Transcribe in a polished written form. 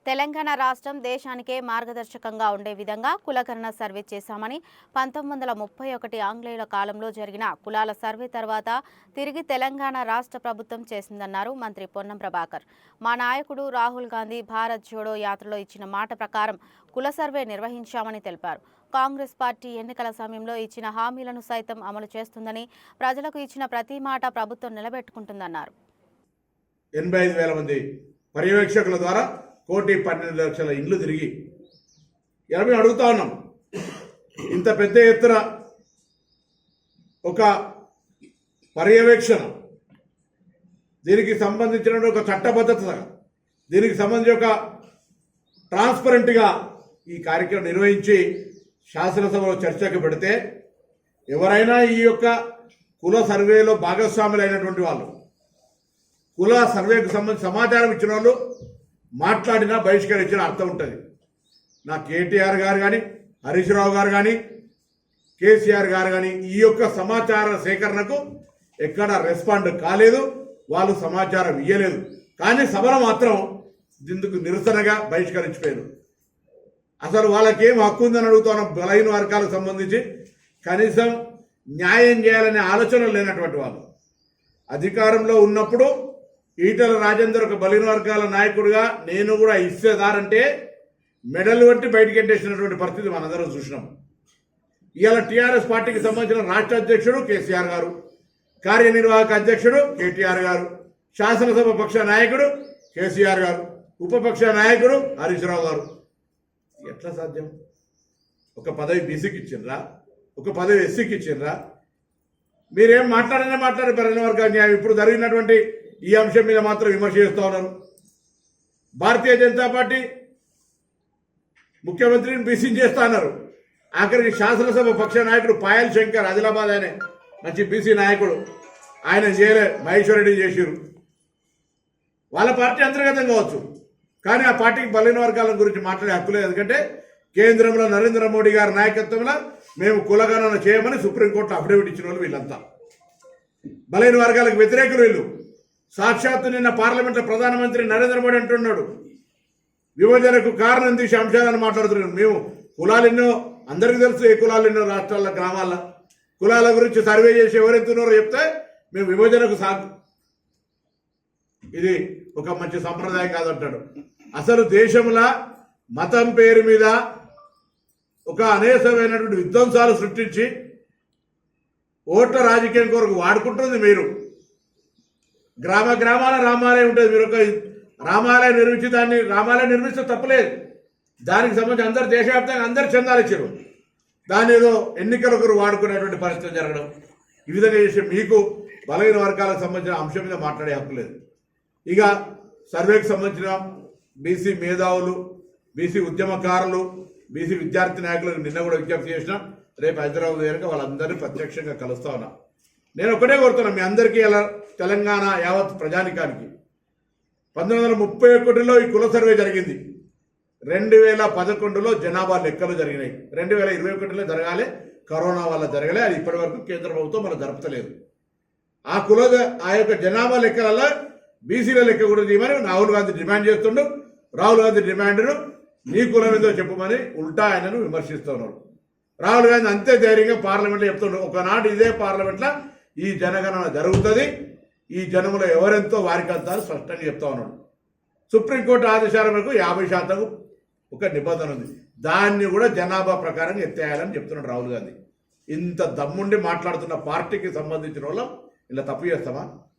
తెలంగాణ రాష్ట్రం దేశానికే మార్గదర్శకంగా ఉండే విధంగా కులగణన సర్వే చేశామని 1931 ఆంగ్లేయుల కాలంలో జరిగిన కులాల సర్వే తర్వాత తిరిగి తెలంగాణ రాష్ట్ర ప్రభుత్వం చేసిందన్నారు మంత్రి పొన్నం ప్రభాకర్. మా నాయకుడు రాహుల్ గాంధీ భారత్ జోడో యాత్రలో ఇచ్చిన మాట ప్రకారం కుల సర్వే నిర్వహించామని తెలిపారు. కాంగ్రెస్ పార్టీ ఎన్నికల సమయంలో ఇచ్చిన హామీలను సైతం అమలు చేస్తుందని, ప్రజలకు ఇచ్చిన ప్రతి మాట ప్రభుత్వం నిలబెట్టుకుంటుందన్నారు. 85,000 మంది పర్యవేక్షకుల ద్వారా 1,12,00,000 ఇండ్లు తిరిగి మేము అడుగుతా ఉన్నాం. ఇంత పెద్ద ఎత్తున ఒక పర్యవేక్షణ, దీనికి సంబంధించిన ఒక చట్టబద్ధత, దీనికి సంబంధించి ఒక ట్రాన్స్పరెంట్గా ఈ కార్యక్రమం నిర్వహించి శాసనసభలో చర్చకు పెడితే ఎవరైనా ఈ యొక్క కుల సర్వేలో భాగస్వాములైనటువంటి వాళ్ళు, కుల సర్వేకు సంబంధించి సమాచారం ఇచ్చిన వాళ్ళు మాట్లాడినా బహిష్కరించిన అర్థం ఉంటుంది. నా కేటీఆర్ గారు కానీ, హరీష్ రావు గారు కానీ, కేసీఆర్ గారు కానీ ఈ యొక్క సమాచార సేకరణకు ఎక్కడ రెస్పాండ్ కాలేదు, వాళ్ళు సమాచారం ఇవ్వలేదు. కానీ సభలో మాత్రం ఇందుకు నిరసనగా బహిష్కరించిపోయారు. అసలు వాళ్ళకేం హక్కు ఉందని అడుగుతున్న బలహీన వర్గాలకు సంబంధించి కనీసం న్యాయం చేయాలనే ఆలోచన లేనటువంటి వాళ్ళు. అధికారంలో ఉన్నప్పుడు ఈటల రాజేందర్ ఒక బలహీన వర్గాల నాయకుడిగా నేను కూడా ఇచ్చేదారంటే మెడల్ వంటి బయటికి ఎంటేసినటువంటి పరిస్థితి మనందరం చూసినాం. ఇవాళ టీఆర్ఎస్ పార్టీకి సంబంధించిన రాష్ట్ర అధ్యక్షుడు కేసీఆర్ గారు, కార్యనిర్వాహక అధ్యక్షుడు కేటీఆర్ గారు, శాసనసభ పక్ష నాయకుడు కేసీఆర్ గారు, ఉపపక్ష నాయకుడు హరీష్ రావు గారు. ఎట్లా సాధ్యం? ఒక పదవి బీసీకి ఇచ్చిండ్రా, ఒక పదవి ఎస్సీకి ఇచ్చిండ్రా? మీరేం మాట్లాడినా మాట్లాడే బలహీన వర్గాల న్యాయం. ఇప్పుడు జరిగినటువంటి ఈ అంశం మీద మాత్రం విమర్శ చేస్తూ ఉన్నారు. భారతీయ జనతా పార్టీ ముఖ్యమంత్రిని బీసీ చేస్తా అన్నారు. ఆఖరికి శాసనసభ పక్ష నాయకుడు పాయల్ శంకర్, ఆదిలాబాద్ ఆయన మంచి బీసీ నాయకుడు, ఆయన చేయలే, మహేశ్వర్ రెడ్డి చేసిరు. వాళ్ళ పార్టీ అంతర్గతం కావచ్చు, కానీ ఆ పార్టీకి బలహీన వర్గాల గురించి మాట్లాడే హక్కు లేదు. ఎందుకంటే కేంద్రంలో నరేంద్ర మోడీ గారి నాయకత్వంలో మేము కులగణన చేయమని సుప్రీంకోర్టులో అఫిడవిట్ ఇచ్చిన వాళ్ళు వీళ్ళంతా. బలహీన వర్గాలకు వ్యతిరేకులు వీళ్ళు. సాక్షాత్తు నిన్న పార్లమెంట్లో ప్రధానమంత్రి నరేంద్ర మోడీ అంటున్నాడు, విభజనకు కారణం తీసే అంశాలను మాట్లాడుతున్నాడు. మేము కులాలు ఎన్నో, అందరికీ తెలుసు ఏ కులాలు ఎన్నో రాష్ట్రాల గ్రామాల్లో కులాల గురించి సర్వే చేసి ఎవరెత్తున్నారో చెప్తే మేము విభజనకు ఇది ఒక మంచి సంప్రదాయం కాదంటాడు. అసలు దేశంలో మతం పేరు మీద ఒక అనేకమైనటువంటి విధ్వంసాలు సృష్టించి ఓట్ల రాజకీయం కొరకు వాడుకుంటుంది మీరు. గ్రామ గ్రామాల రామాలయం ఉంటుంది. మీరు ఒక రామాలయం నిర్మించి దాన్ని రామాలయం నిర్మిస్తే తప్పలేదు. దానికి సంబంధించి అందరు దేశవ్యాప్తంగా అందరు చందాలు ఇచ్చారు. దాని ఏదో ఎన్నికల కొరకు వాడుకునేటువంటి పరిస్థితి జరగడం, ఈ విధంగా చేసి మీకు బలహీన వర్గాలకు సంబంధించిన అంశం మీద మాట్లాడే హక్కు లేదు. ఇక సర్వేకి సంబంధించిన బీసీ మేధావులు, బీసీ ఉద్యమకారులు, బీసీ విద్యార్థి నాయకులకు నిన్న కూడా విజ్ఞప్తి చేసినాం. రేపు హైదరాబాద్ దగ్గర వాళ్ళందరినీ ప్రత్యక్షంగా కలుస్తా ఉన్నా. నేను ఒకటే కోరుతున్నా మీ అందరికీ, ఇలా తెలంగాణ యావత్ ప్రజానికానికి 1931లో ఈ కుల సర్వే జరిగింది. 2011లో జనాభా లెక్కలు జరిగినాయి. 2021లో జరగాలి, కరోనా వల్ల జరగలే. అది ఇప్పటి వరకు కేంద్ర ప్రభుత్వం మనం జరపలేదు. ఆ యొక్క జనాభా లెక్కలలో బీసీల లెక్క కూడా తీయమని రాహుల్ గాంధీ డిమాండ్ చేస్తుండు. రాహుల్ గాంధీ డిమాండ్ను నీ కులం ఏదో చెప్పమని ఉల్టా ఆయనను విమర్శిస్తున్నారు. రాహుల్ గాంధీ అంతే ధైర్యంగా పార్లమెంట్లో చెప్తుండ్రు, ఒకనాడు ఇదే పార్లమెంట్లో ఈ జనగణన జరుగుతుంది, ఈ జనములో ఎవరెంతో వారికి అంతా స్పష్టంగా చెప్తా ఉన్నాడు. సుప్రీంకోర్టు ఆదేశాల మేరకు 50% ఒక నిబంధన ఉంది. దాన్ని కూడా జనాభా ప్రకారం ఎత్తేయాలని చెప్తున్నాడు రాహుల్ గాంధీ. ఇంత దమ్ముండి మాట్లాడుతున్న పార్టీకి సంబంధించిన వాళ్ళం ఇలా తప్పు చేస్తామా?